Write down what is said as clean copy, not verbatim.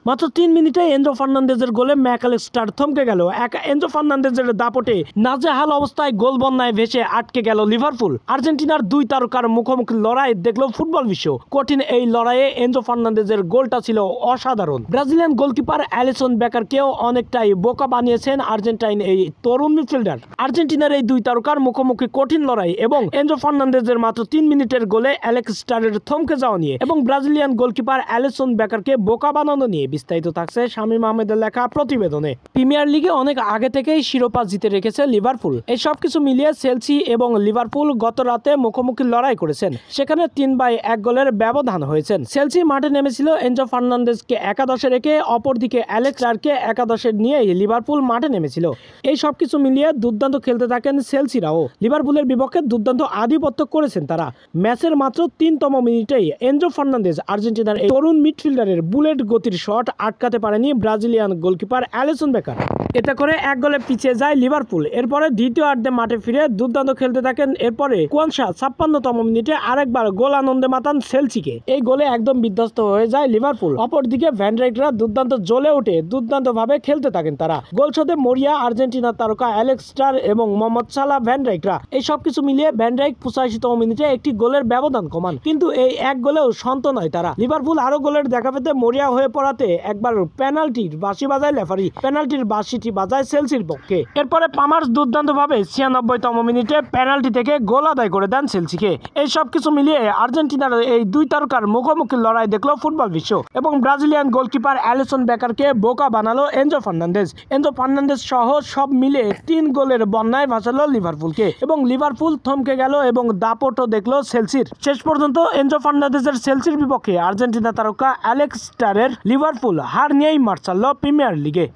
মাত্র 3 মিনিটে এনজো ফার্নান্দেজের গোলে ম্যাকঅ্যালিস্টার থমকে গেল। এনজো ফার্নান্দেজের দাপটে নাজেহাল অবস্থায় গোল বন্যায় ভেসে আটকে গেল লিভারপুল। আর্জেন্টিনার দুই তারকার মুখোমুখি লড়াই দেখল ফুটবল বিশ্ব। কঠিন এই লড়াইয়ে এনজো ফার্নান্দেজের গোলটা ছিল অসাধারণ। ব্রাজিলিয়ান গোলকিপার অ্যালিসন বেকারকেও অনেকটাই বোকা বানিয়েছেন আর্জেন্টাইন এই তরুণ মিডফিল্ডার। আর্জেন্টিনার এই দুই তারকার মুখোমুখি কঠিন লড়াই এবং এনজো ফার্নান্দেজের মাত্র 3 মিনিটের গোলে অ্যালেক্সস্টারের থমকে যাওয়া নিয়ে এবং ব্রাজিলিয়ান গোলকিপার অ্যালিসন বেকারকে বোকা বানানো নিয়ে বিস্তারিত থাকছে শামীম আহমেদের লেখা প্রতিবেদনে। প্রিমিয়ার লিগে অনেক আগে থেকেই শিরোপা জিতে রেখেছে লিভারপুল। এই সবকিছু মিলিয়ে চেলসি এবং লিভারপুল গত রাতে মুখোমুখি লড়াই করেছেন, সেখানে 3-1 গোলের ব্যবধান হয়েছেন। চেলসি মাঠে নেমেছিল এনজো ফার্নান্দেজকে একাদশে রেখে, অপরদিকে অ্যালেক্সস্টারকে একাদশে নিয়ে লিভারপুল মাঠে নেমেছিল। এই সবকিছু মিলিয়ে দুর্দান্ত খেলতে থাকেন চেলসিরাও। লিভারপুলের বিপক্ষে দুর্দান্ত আধিপত্য করেছেন তারা। ম্যাচের মাত্র 3তম মিনিটেই এনজো ফার্নান্দেজ আর্জেন্টিনার এই তরুণ মিডফিল্ডারের বুলেট গতির শট আটকাতে পারেনি ব্রাজিলিয়ান গোলকিপার অ্যালিসন বেকার। এতে করে 1 গোলে পিছিয়ে যায় লিভারপুল। এরপরে দ্বিতীয়ার্ধে মাঠে ফিরে দুর্দান্ত খেলতে থাকেন। এরপরে কোয়ানসা 56তম মিনিটে আরেকবার গোল আনন্দে মাতান চেলসিকে। এই গোলে একদম বিধ্বস্ত হয়ে যায় লিভারপুল। অপরদিকে ভ্যান ডাইকরা দুর্দান্ত জ্বলে ওঠে, দুর্দান্তভাবে খেলতে থাকেন তারা। গোল শোধে মরিয়া আর্জেন্টিনার তারকা অ্যালেক্সস্টার এবং মোহাম্মদ সালাহ ভ্যান ডাইকরা। এই সবকিছু মিলিয়ে ভ্যান ডাইক 85তম মিনিটে একটি গোলের ব্যবধান কমান, কিন্তু এই 1 গোলেও শান্ত নয় তারা। লিভারপুল আরো গোলের দেখা পেতে মরিয়া হয়ে পড়াতে একবার পেনাল্টির বাঁশি বাজায় রেফারি। পেনাল্টির বাঁশিটি বাজায় চেলসির পক্ষে। এরপরে পামার্স দুর্দান্তভাবে 96তম মিনিটে পেনাল্টি থেকে গোল আদায় করে দেন চেলসিকে। এই সবকিছু মিলিয়ে আর্জেন্টিনার এই দুই তারকার মুখোমুখি লড়াই দেখলো ফুটবল বিশ্ব এবং ব্রাজিলিয়ান গোলকিপার অ্যালিসন বেকারকে বোকা বানালো এনজো ফার্নান্দেজ। এনজো ফার্নান্দেজ সহ সব মিলে 3 গোলের বন্যায় ভাসালো লিভারপুলকে এবং লিভারপুল থমকে গেল এবং দাপটও দেখলো চেলসির। শেষ পর্যন্ত এনজো ফার্নান্দেজের চেলসির বিপক্ষে আর্জেন্টিনা তারকা অ্যালেক্সস্টারের লিভারপুল হার নিয়েই মাঠ ছাড়ল প্রিমিয়ার লিগে।